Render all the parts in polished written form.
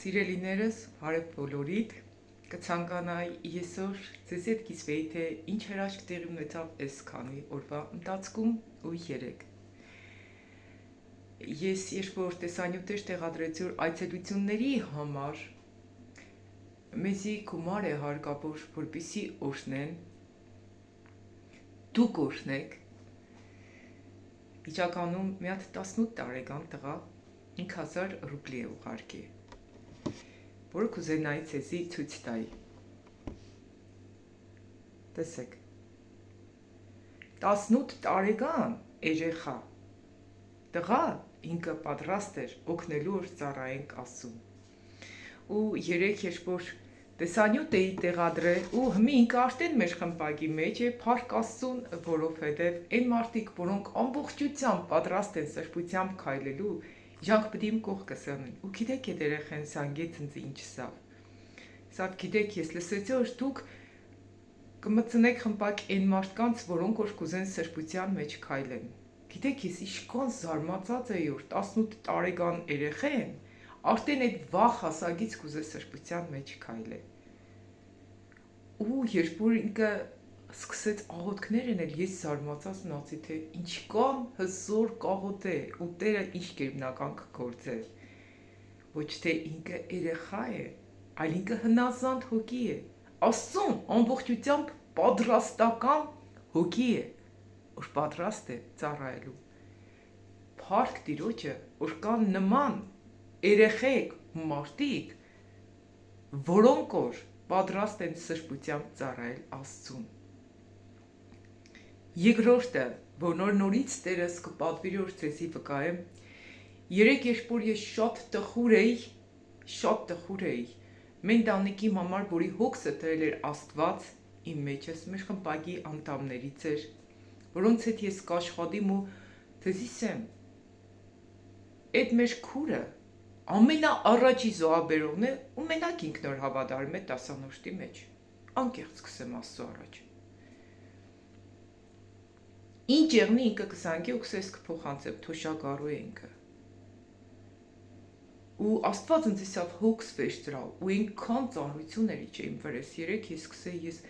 Սիրելիներս, հարև բոլորիդ, կցանկանայի եսօր ձեզ հետ կիսվեի, թե ինչ հրաշք տեղի ունեցավ այս քանի օրվա ընթացքում ու երեկ։ Ես երբ որ տեսանյութեր տեղադրեցի, որ այցելությունների համար մեզի գումար է հարկավոր, որպեսզի օրհնեն, դուք օրհնեք, իջականում մի հատ 18 տարեկան տղա 5000 ռուբլի է ուղարկել, որը կուզենայի ցեզի ցույց տայի։ Տեսեք, 18 տարեկան երեխա, տղա ինքը պատրաստ էր օգնելու, որ ծառայենք Աստծուն։ Ու երեք երբ որ տեսանյութ էի տեղադրել, ու հիմա ինքը արդեն մեր խմբակի մեջ է, փառք Աստծուն, որովհետև այն մարդիկ, որոնք ամբողջությամբ պատրաստ են սրբությամբ քայլելու, իրանք պետք է իմ կողքս եղնեն։ Ու գիտեք, այդ երեխան զանգեց ինձ ինչ սավ։ Սավ գիտեք, ես լսեցի, որ դուք կմտցնեք խմբակ այն մարդկանց, որոնք որ կուզեն սրբության մեջ քայլեն։ Գիտեք, ես ինչքան զարմացած էի, որ 18 տարեկան երեխան արդեն այդ վաղ հասակից կուզե սրբության մեջ քայլել։ Ու երբ որ ինքը սկսեց աղոթքներ անել, ես զարմացած մնացի, թե ինչքան հզոր կաղոտ է ու Տերը ինչ գերբնական կգործե։ Ոչ թե ինքը երեխա է, այլ ինքը հնազանդ հոգի է։ Աստծուն ամբողջությամբ պատրաստական հոգի է, որ պատրաստ է ծառայելու։ Փառք Տիրոջը, որ կան նման երեխեք, մարդիկ, որոնք որ պատրաստ են սրբությամբ ծառայել Աստծուն։ Երկրորդը, որ նորից Տերս կպատվիրի, որ ցեզի վկայեմ, երեք երբ որ ես շատ տխուր էի, մեր ընտանիքի համար, որի հոգսը տրել էր Աստված, իմ մեջս մեր խմբակի անդամներից էր, որոնց հետ ես կաշխատիմ ու ցեզի ասեմ, այդ մեր քուրը ամենաառաջի զոհաբերողն է ու մենակ ինքն որ հավատարիմ է դասանոշտի մեջ, անկեղծ կսեմ Աստծո առաջ։ Ինչ եղնի ինքը կզանգի ու կսես կփոխանցեմ, թոշակառու է ինքը։ Ու Աստված ինձ իսավ հոգս վերցրավ ու այնքան ծանրություն էր իջեին վրես, երեք ես սկսեի, ես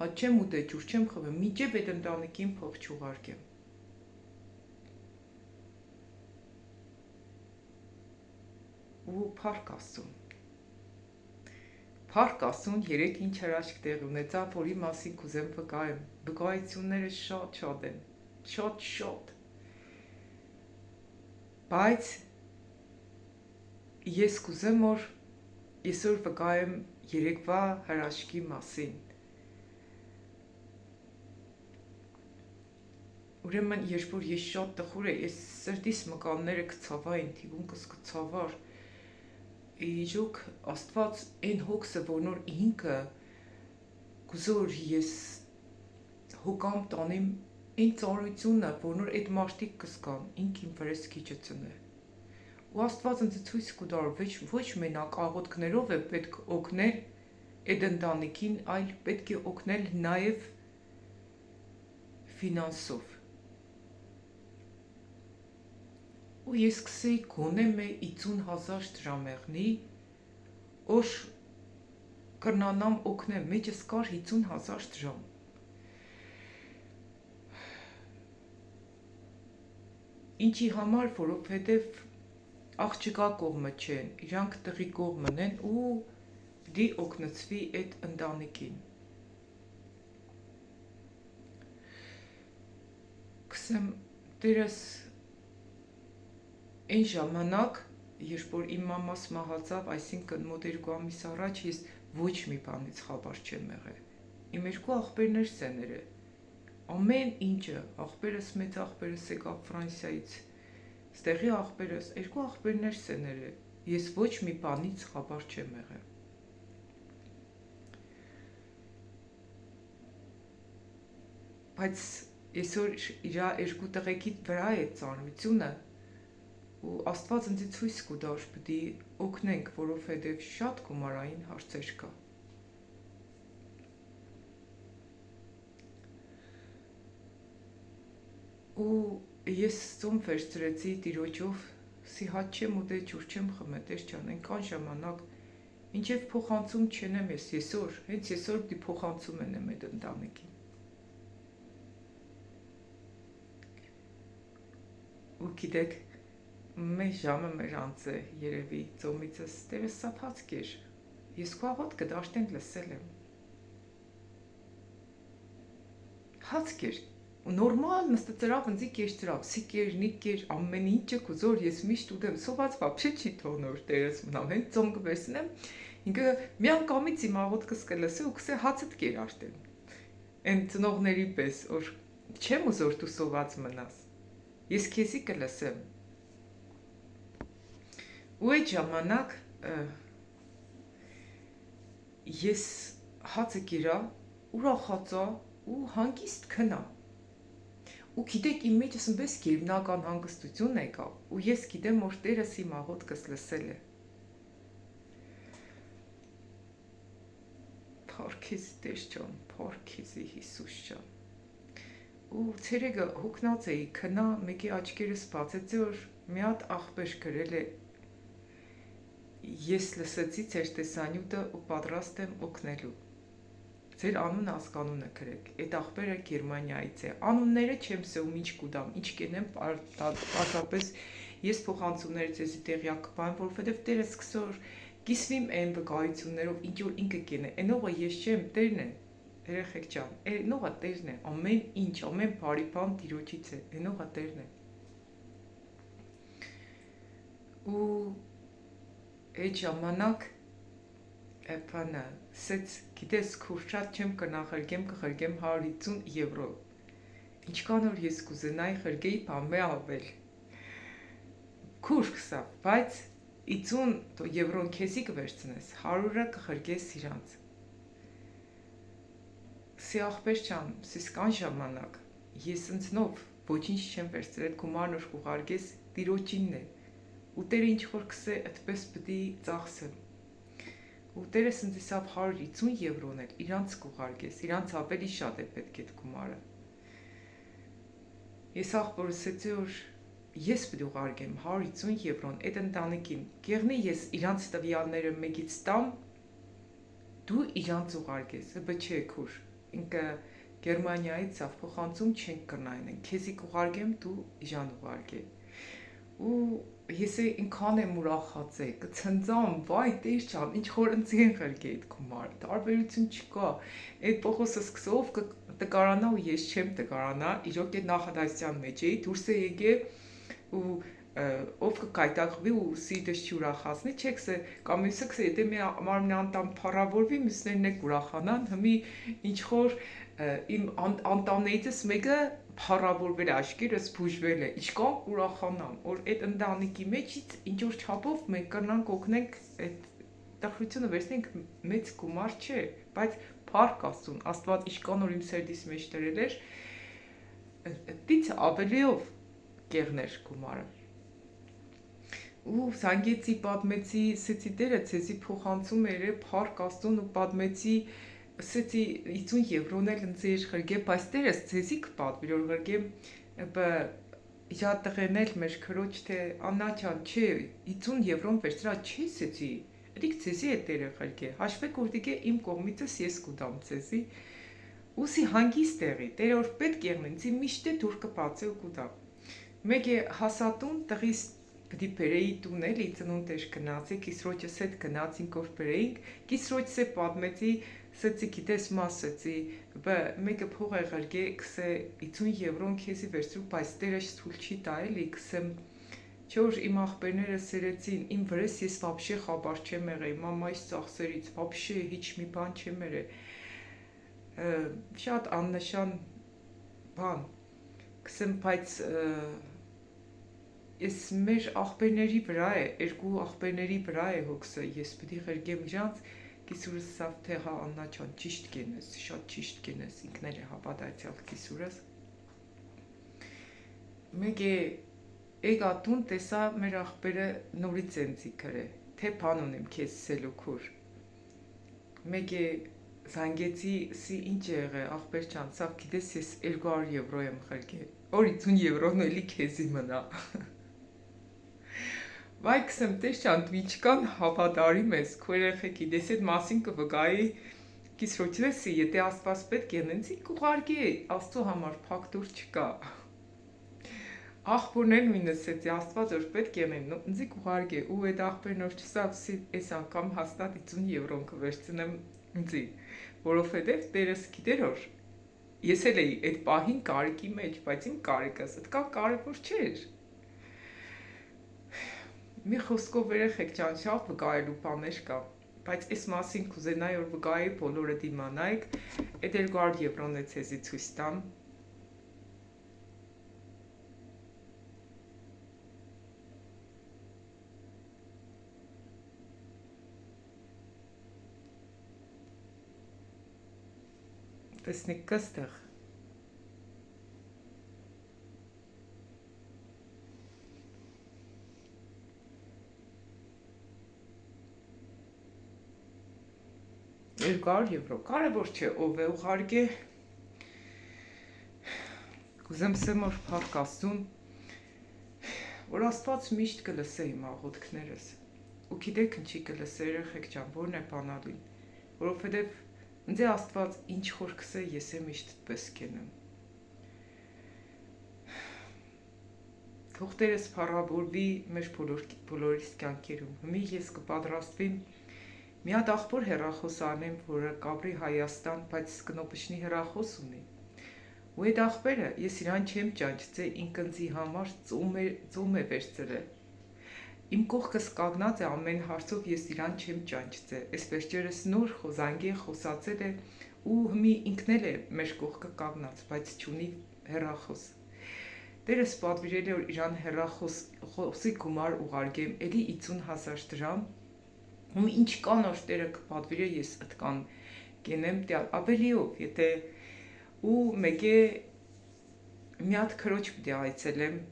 հաց չեմ ուտել, ջուր չեմ խմել, մինչև այդ ընտանիքին փող չուղարկեմ։ Ու փառք Աստծուն։ Փառք Աստծուն, երեք ինչ հրաշք տեղ ունեցավ, որի մասին կուզեմ վկայեմ։ Վկայությունները շատ են, շատ։ Բայց ես կուզեմ, որ այսօր վկայեմ երեկվա հրաշքի մասին։ Ուրեմն, երբ որ ես շատ տխուր էի, ես սրտիս մկանները կցավային, թիկունքս կցավար, իջոք Աստված այն հոգսը, որ նոր ինքը կուզոր ես հոգամ տանիմ այն ծանրությունը, որ նոր այդ մարդիկ կսկան, ինք իմ վրես քիչը ծնե։ Ու Աստված ինձ ցույց կտար, ոչ մենակ աղոթքներով է պետք օգնել այդ ընտանիքին, այլ պետք է օգնել նաև ֆինանսով։ Ու ես սկսեի գոնե 50,000 դրամ եղնի, որ կրնանամ օգնեմ, մեջս կար 50,000 դրամ։ Ինչի համար, որովհետև աղջկա կողմը չեն, իրանք տղի կողմն են ու դի օգնեցվի այդ ընտանիքին։ Կսեմ Տերս այն ժամանակ, երբ որ իմ մամաս մահացավ, այսինքն մոտ 2 ամիս առաջ, ես ոչ մի բանից խաբար չեմ եղել։ Իմ երկու աղբերներ սեներ է։ Ամեն ինչը, աղբերս մեծ աղբերս եկավ Ֆրանսիայից, ստեղի աղբերս, երկու աղբերներ սեներ է։ Ես ոչ մի բանից խաբար չեմ եղել։ Բայց այսօր իրա երկու տղեկի վրա է ծանրությունը, ու Աստված ինձ ցույց կտար, պետք է օգնենք, որովհետև շատ գումարային հարցեր կա։ Ու ես ծում վերցրեցի Տիրոջով, սի հաց չեմ ուտել, ջուր չեմ խմել, տես ջան, այնքան ժամանակ ինչև փոխանցում չենեմ ես այսօր, հենց այսօր դի փոխանցում եմ այդ ընտանիքին։ Ու գիտեք, մեր ժամը մեր անց է երևի ծոմիցս տերը սափած կեր, ես քո աղոթքը դաշտեն լսել եմ։ Հաց կեր, նորմալ նստծրավ ընձի կեր ծրավ, սի կեր, նի կեր, ամեն ինչը կուզոր, ես միշտ ուդեմ, սոված վապշե չի թողնոր տերս մնամ, հենց ծոմ կվերսնեմ, ինքը միան կամից իմ աղոթքս կլսի ու կսե հացըտ կեր աշտեն, են ծնողների պես, որ չեմ ուզոր դու սոված մնաս, ես քեզի կլսեմ, ու այդ ժամանակ ես հացը կերա, ուրախացա ու հանգիստ քնա, ու գիտեք իմ մեջս ըմպես գերբնական հանգստություն եկավ, ու ես գիտեմ, որ տերս իմ աղոթքս լսել է, Փարքեզ Տեր ջան, Փարքեզի Հիսուս ջան, ու ցերեգը հոգնած էի, քնա, մեկի աչքերս բացեցի, որ մի հատ աղբեր գրել է, ես լսեցի ձեր տեսանյութը ու պատրաստ եմ օգնելու, ձեր անուն ազգանունը գրեք, այդ աղբերը Գերմանիայից է, անունները չեմ սեում, ինչ կուտամ, ինչ կենեմ, պարզապես ես փոխանցումներից էսի տեղյակ կպայեմ, որովհետև տերը սկսոր կիսվիմ այն վկայություններով, ինչ որ ինքը կենե, այնողը ես չեմ, տերն է, երեխեք ջան, այնողը տերն է, ամեն ինչ, ամեն բարի բան Տիրոջից է, այնողը տերն է։ Ու այդ ժամանակ Էպանը, սեց գիտես քուր շատ չեմ կնախրգեմ կխրգեմ 150 եվրո, ինչքան որ ես կուզենայի խրգեի բամե ավել, քուր կսա, բայց 50 եվրոն քեզի կվերցնես, 100-ը կխրգես իրանց, սի աղբեր չան, սիս կան ժամանակ, ես ընցնով ոչինչ չեմ վերցրել, գումարն որ կուղարգես Տիրոջինն է, ու տերը ինչ որ կսե, այդպես պտի ծախսեմ, ու տերս ընձիսավ 150 եվրոն էլ, իրանց կուղարգես, իրանց ավելի շատ է պետք էդ գումարը, ես աղբորս էծի, որ ես պտի ուղարգեմ 150 եվրոն այդ ընտանիքին, գեղնի ես իրանց տվյալները մեկից տամ, դու իրանց ուղարգես, հբը չէ քուր, ինքը Գերմանիայից ավ փոխանցում չենք կրնային, քեզի կուղարգեմ դու իժան ուղարգե, ու ես ինքան եմ ուրախացե, կցնձամ, վայ տեր ջան, ինչ որ ընձի են խրգե այդ գումարը, տարբերություն չկա, այդ փոխոսը սկսով տկարանա ու ես չեմ տկարանա, իրոք այդ նախադասության մեջ էի, դուրս է եկե ու ով կկայտակվի ու սիրտս չուրախացնի, չեք սե կամ մյուսը կսե, եթե մի մարմնի անդամ փառավորվի, մյուսներն եք ուրախանան, հմի ինչ որ իմ անտանեիցս մեկը փառավորվել է, աշկերս բուժվել է, ինչքան ուրախանամ, որ այդ ընտանիքի մեջից ինչ որ չափով մենք կրնանք օգնենք այդ տխրությունը վերցնենք մեծ գումար չէ, բայց փառք Աստծուն, Աստված ինչքան որ իմ սերդիս մեջ դրել էր, դից ավելիով կեղներ գումարը։ Ու զանգեցի, պատմեցի, ասեցի տերը ցեզի փոխանցում էր փառք Աստծուն ու պատմեցի, ասեցի 50 եվրոն էլ ընձեր խրգե, բայց տերս ցեզի կպատվի որ խրգեմ, իջատղեն էլ մեր քրոջ թե Աննա ջան, չէ, 50 եվրոն վերցրա չի ասեցի, դիք ցեզի է տերը խրգե, հաշվեք որ դիգե իմ կողմիցս ես կուտամ ցեզի, ուսի հանգիստ տեղի, տերը որ պետք եղնեցի միշտ է դուր կպացե ու կուտա։ Մեկ է հասատուն տղիս պիտի բերեի տուն էլի ծնունդ էր գնացի, կիսրոջս հետ գնացինք որ բերեինք, կիսրոջս է պատմեցի, սեցի գիտես մասեցի, մեկը փող է ղրգե, կսե 50 եվրոն քեզի վերցրու, բայց տերս թույլ չի տա էլի, կսեմ, չէ որ իմ աղբերները սերեցին, իմ վրես ես վաբշե խաբար չեմ եղել, մամայիս ծախսերից, վաբշե հիչ մի բան չեմ եղել, շատ աննշան բան, կսեմ, բայց ես մեր աղբերների վրա է, երկու աղբերների վրա է հոգսը, ես պիտի ղրգեմ իրանց, կիսուրս սավ թե հա Աննա ջան ճիշտ կենես, շատ ճիշտ կենես, ինքներ է հապատայցյալ կիսուրս։ Մեկ է եկա տուն տեսա մեր աղբերը նորից ենցի կրե, թե բան ունեմ քեզ սելուքուր։ Մեկ է զանգեցի, սի ինչ է եղել, աղբեր ջան, սավ գիտես ես 200 եվրո եմ խրգել, որ 50 եվրոն էլի քեզի մնա։ Վայքսեմ տեսան դվիչկան հավադարի մեզ, քորեխեկի դեսետ մասին կվգայի կիսրոչլեսի, եթե աստված պետք ենենցի կուղարգի աստու համար փակտուր չկա։ Աղբորներն մինսեցի աստված որ պետք եղեն, նձի կուղարգի ու այդ աղբերնոր չսավսի այս անգամ հաստատ 50 եվրոն կվերցնեմ նձի, որովհետև տերս գիտեր որ ես էլ էի այդ պահին կարիքի մեջ, բայց իմ կարիքս այդքան կարևոր չէր։ Մի խոսքով երեխեք ջան շատ վկայելու բաներ կա, բայց այս մասին կուզենայի որ վկայի բոլորը դիմանայք, այդ 200 եվրոն է ցեզի ցույց տամ։ Տեսնեք կստեղ։ Երկար եվրո, կարևոր չէ ով է ուղարկե, կուզեմ սեմ որ փառք աստուն, որ աստված միշտ կլսե իմ աղոթքներս, ու գիտեք ինչի կլսե երեխեք ջան, որն է բանալին, որովհետև Ինձ աստված ինչ խոր կսե ես է միշտ դպես կենեմ։ Թողտերս փառավորվի մեր բոլորիս կյանքերում։ Հիմի ես կպատրաստվեմ մի հատ աղբոր հեռախոս անեմ, որը կապրի Հայաստան, բայց կնոպշնի հեռախոս ունի։ Ու այդ աղբերը ես իրան չեմ ճանչծե, ինքնձի համար ծում է վերցրել։ Իմ կողքս կանգնած է ամեն հարցով ես իրան չեմ ճանչծե, այս վերջերս նոր զանգի խոսացել է ու հիմի ինքն էլ է մեր կողքը կանգնած, բայց չունի հեռախոս։ Տերս պատվիրել է որ իրան հեռախոսի գումար ուղարկեմ, էլի 50,000 դրամ, ու ինչ կան որ տերը կպատվիրե ես այդքան կենեմ ավելիով, եթե ու մեկ է մի հատ քրոջ պիտի այցելեմ,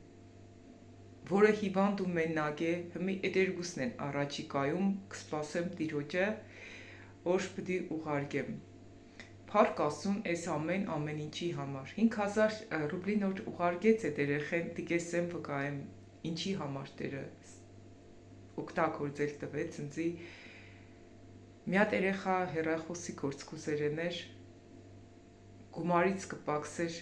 որը հիվանդ ու մենակ է, հիմի այդ երկուսն են առաջիկայում կսպասեմ տիրոջը, որ պիտի ուղարկեմ։ Փառք Աստծուն այս ամեն ինչի համար։ 5000 ռուբլի նոր ուղարկեց այդ երեխեն, դիգեսեմ վկայեմ ինչի համար տերը օգտագործել տվեց ինձի։ Մի հատ երեխա հեռախոսի գործ կուզերեներ, գումարից կպակսեր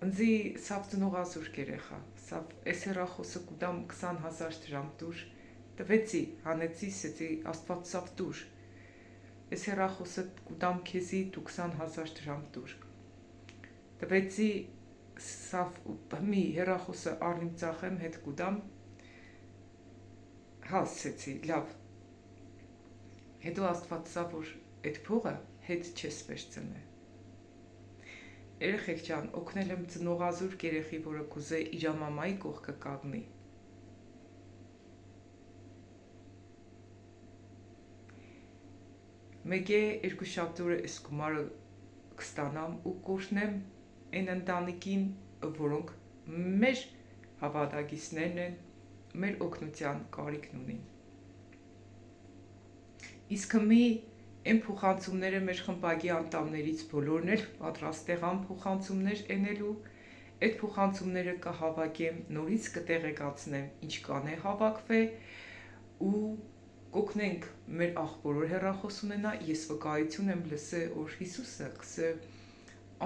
Ինձի սավ ծնողազուրկ երեխա, սավ այս հեռախոսը կուտամ 20,000 դրամ դուր, տվեցի, հանեցի, սեցի, աստված սավ դուր, այս հեռախոսը կուտամ քեզի դու 20,000 դրամ դուր, տվեցի, սավ մի հեռախոսը արնիմ ծախեմ, հետ կուտամ, հասեցի, լավ, հետո աստված սավ, որ այդ փողը հետ չես վերցնե։ Երեխեք ջան, օգնել եմ ծնողազուրկ երեխի, որը կուզե իր մամայի կողքը կանգնի։ Մեկ է երկու շաբթօրը այս գումարը կստանամ ու կօրհնեմ այն ընտանիքին, որոնք մեր հավատագիցներն են, մեր օգնության կարիքն ունին։ Իսկ հիմի Այն փոխանցումները մեր խմբակի անդամներից բոլորն էլ պատրաստ եղան փոխանցումներ ենելու, այդ փոխանցումները կհավաքեմ, նորից կտեղեկացնեմ, ինչ կանե հավաքվե ու կօգնենք մեր աղբորոր հեռախոս ունենա, ես վկայություն եմ լսե, որ Հիսուսը կսե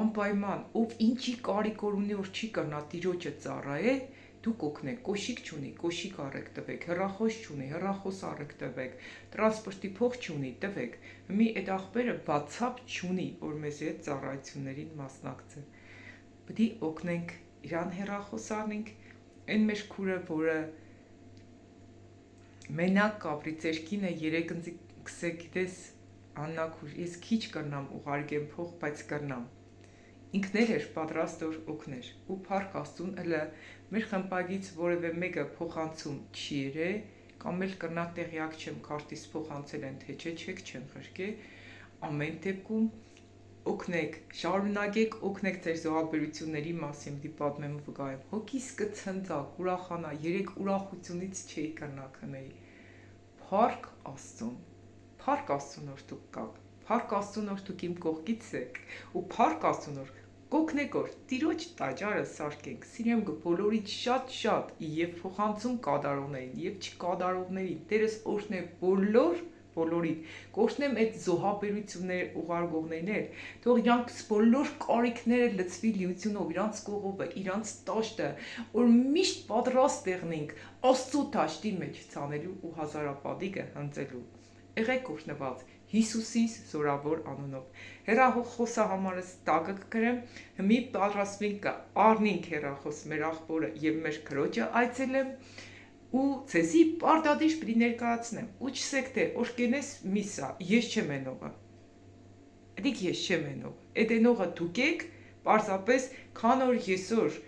անպայման, ով ինչի կարիքոր ունի, որ չի կրնա տիրոջը ծառայե, դուք օգնեք, կոշիկ չունի, կոշիկ առեք տվեք, հեռախոս չունի, հեռախոս առեք տվեք, տրանսպորտի փող չունի, տվեք։ Հիմի այդ աղբերը բացապ չունի, որ մեզ այդ ծառայություններին մասնակցի։ Պետք է օգնենք իրան հեռախոս առնենք, այն մեր քուրը, որը մենակ կապրի, ծեր կինը 3 ընձի կսե գիտես Աննա քուր, ես քիչ կրնամ ուղարկեմ փող, բայց կրնամ։ Ինքն էր պատրաստ որ օգներ ու փառք Աստծուն ըլը մեր խմբագից որևէ մեկը փոխանցում չի երե կամ էլ կրնա տեղյակ չեմ քարտից փոխանցել են թե չեք չեմ ղրկե ամեն դեպքում օգնեք շարունակեք օգնեք ձեր զոհաբերությունների մասին դի պատմեմ վկայեմ հոգիս կցնծա ուրախանա երեք ուրախությունից չէի կրնա քնեի փառք Աստծուն որ դուք կաք Փառք Աստծուն որ դուք իմ կողքից եք ու փառք Աստծուն որ Կոգնեք որ տիրոջ տաճարը սարքենք, սիրեմ բոլորից շատ եւ փոխանցում կատարողներին եւ չկատարողներին, Տերս օրհնե բոլորին, կօրհնեմ այդ զոհաբերությունները ուղարկողներին, թող իրանք բոլոր կարիքները լցվի լիությունով, իրանց կողովը, իրանց տաշտը, որ միշտ պատրաստ եղնենք Աստծո դաշտի մեջ ցանելու ու հազարապատիկը հնձելու։ Եղեք օրհնված Հիսուսի զորավոր անունով։ Հեռախոսահամարս տակը կգրեմ, մի պատրաստվենք կառնենք հեռախոս մեր աղբորը եւ մեր քրոջը այցելեմ ու ցեզի պարտադիր պիտի ներկայացնեմ։ Ու չսեք թե օշկենես միսա, ես չեմ ենողը։ Դիք ես չեմ ենող։ Այդ ենողը դուք եք, պարզապես քան որ եսօր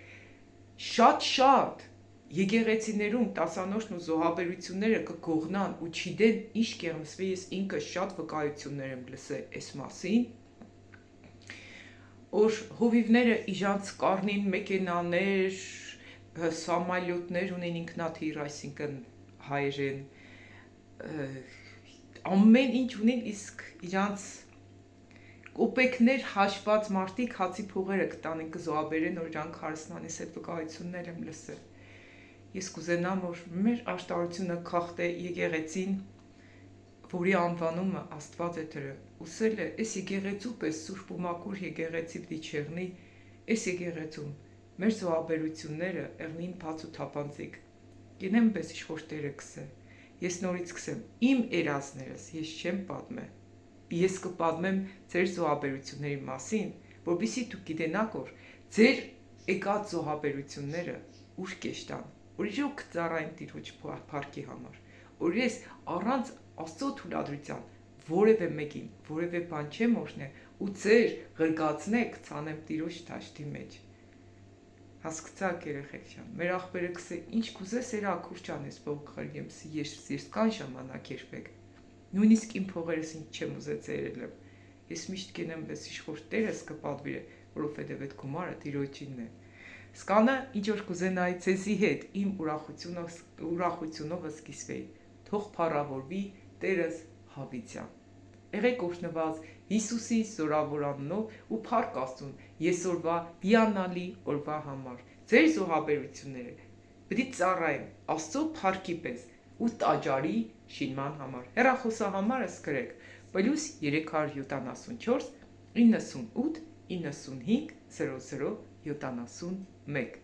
շատ եկեղեցիներում տասանոշն ու զոհաբերությունները կգողնան ու չիդեն ինչ կեղմսվի, ես ինքը շատ վկայություններ եմ լսել այս մասին, որ հովիվները իրանց կառնին մեքենաներ, սամալյոտներ ունեն ինքնաթիռ, այսինքն հայերեն, ամեն ինչ ունեն, իսկ իրանց կոպեկներ հաշված մարդիկ հացի փողերը կտանեն կզոհաբերեն, որ իրանք հարցնան, ես այդ վկայություններ եմ լսել։ Ես կուզենամ, որ մեր աշտարությունը քաղթե եկեղեցին, որի անվանումը Աստված է դրել, ուսել է, այս եկեղեցու պես սուրբ ու մաքուր եկեղեցի պիտի չեղնի, այս եկեղեցում մեր զոհաբերությունները եղնին բաց ու թափանցիկ։ Գինեմ պես իշխոր Տերը կսե։ Ես նորից կսեմ, իմ երազներս ես չեմ պատմել։ Ես կպատմեմ ձեր զոհաբերությունների մասին, որովհետեւ դուք գիտենաք, որ ձեր եկած զոհաբերությունները ուր կեշտան, որ իրոք ծառային Տիրոջ փառքի համար, որ ես առանց Աստծո թույլատրության որևէ մեկին, որևէ բան չեմ օրհնել ու ձեր ղրկացնեք ցանեմ Տիրոջ դաշտի մեջ։ Հասկացաք երեխեք ջան, մեր աղբերը կսե ինչ կուզես երա քուրճան ես բողոքել ես կան ժամանակ երբեք։ Նույնիսկ իմ փողերս ինչ չեմ ուզեցել երել։ Ես միշտ կենեմ պես իշխոր Տերս կպատվիրե, որովհետև այդ գումարը Տիրոջինն է։ Սկանը ինչ որ կուզենայի ցեզի հետ իմ ուրախությունով սկսվի։ Թող փառավորվի Տերս հավիտյան։ Եղեք օրհնված Հիսուսի զորավոր անունով ու փառք Աստծուն եսօրվա հիանալի օրվա համար։ Ձեր զոհաբերությունները պիտի ծառայեն Աստծո փառքի պես ու տաճարի շինման համար։ Հեռախոսահամարս գրեք +374 98 95 0071։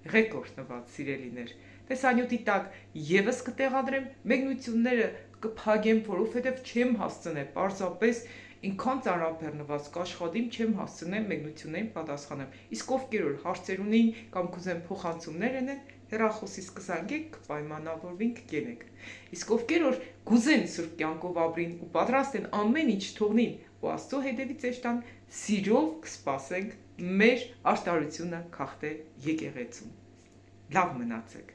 Եղեք օրհնված սիրելիներ։ Տեսանյութի տակ եւս կտեղադրեմ մեկնությունները կփակեմ, որովհետև չեմ հասցնել, պարզապես ինքան ծանրաբեռնված կաշխատիմ չեմ հասցնել մեկնություններին պատասխանեմ։ Իսկ ովքեր որ հարցեր ունեն կամ կուզեն փոխանցումներ ունեն, հեռախոսից կզանգեք, պայմանավորվենք կենեք։ Իսկ ովքեր որ կուզեն սուրբ կյանքով ապրին ու պատրաստ են ամեն ինչ թողնին ու Աստծո հետևից էշտան, սիրով կսպասենք մեր աշտարությունը քաղթե եկեղեցում։ Լավ մնացեք։